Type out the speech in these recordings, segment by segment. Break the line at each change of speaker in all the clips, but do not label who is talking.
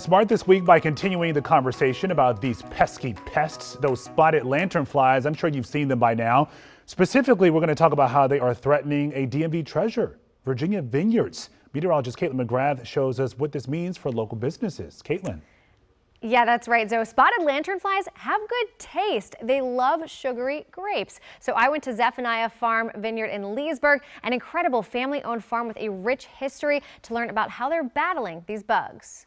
Smart this week by continuing the conversation about these pesky pests, those spotted lanternflies. I'm sure you've seen them by now. Specifically, we're going to talk about how they are threatening a DMV treasure, Virginia Vineyards. Meteorologist Kaitlyn McGrath shows us what this means for local businesses. Kaitlyn.
Yeah, that's right. So spotted lanternflies have good taste. They love sugary grapes. So I went to Zephaniah Farm Vineyard in Leesburg, an incredible family-owned farm with a rich history, to learn about how they're battling these bugs.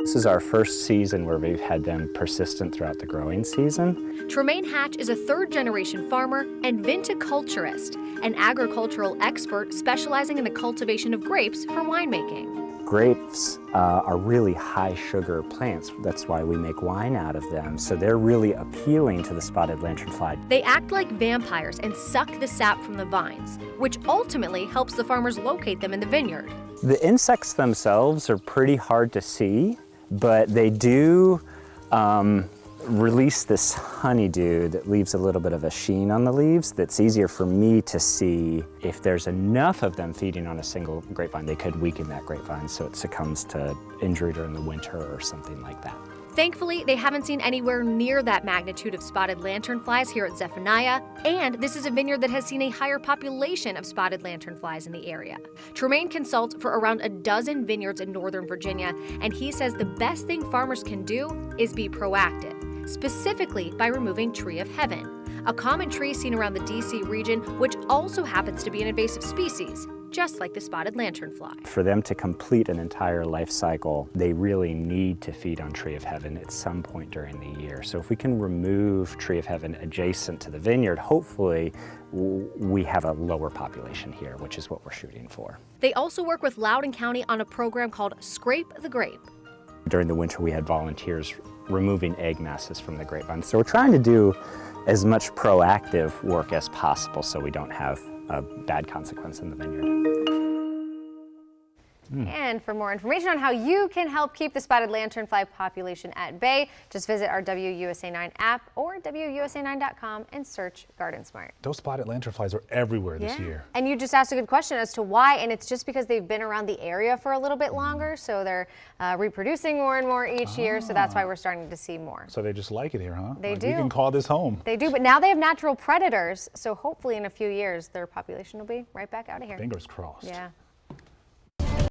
This is our first season where we've had them persistent throughout the growing season.
Tremaine Hatch is a third-generation farmer and viticulturist, an agricultural expert specializing in the cultivation of grapes for winemaking.
Grapes are really high sugar plants. That's why we make wine out of them. So they're really appealing to the spotted lanternfly.
They act like vampires and suck the sap from the vines, which ultimately helps the farmers locate them in the vineyard.
The insects themselves are pretty hard to see, but they do release this honeydew that leaves a little bit of a sheen on the leaves that's easier for me to see. If there's enough of them feeding on a single grapevine, they could weaken that grapevine so it succumbs to injury during the winter or something like that.
Thankfully, they haven't seen anywhere near that magnitude of spotted lanternflies here at Zephaniah, and this is a vineyard that has seen a higher population of spotted lanternflies in the area. Tremaine consults for around a dozen vineyards in Northern Virginia, and he says the best thing farmers can do is be proactive, specifically by removing tree of heaven, a common tree seen around the DC region, which also happens to be an invasive species, just like the spotted lanternfly.
For them to complete an entire life cycle, they really need to feed on tree of heaven at some point during the year. So if we can remove tree of heaven adjacent to the vineyard, hopefully we have a lower population here, which is what we're shooting for.
They also work with Loudoun County on a program called Scrape the Grape.
During the winter, we had volunteers removing egg masses from the grapevine. So we're trying to do as much proactive work as possible so we don't have a bad consequence in the vineyard.
And for more information on how you can help keep the spotted lanternfly population at bay, just visit our WUSA9 app or WUSA9.com and search Garden Smart.
Those spotted lanternflies are everywhere this year.
And you just asked a good question as to why, and it's just because they've been around the area for a little bit longer, so they're reproducing more and more each year, so that's why we're starting to see more.
So they just like it here, huh?
They do.
You can call this home.
They do, but now they have natural predators, so hopefully in a few years their population will be right back out of here.
Fingers crossed.
Yeah.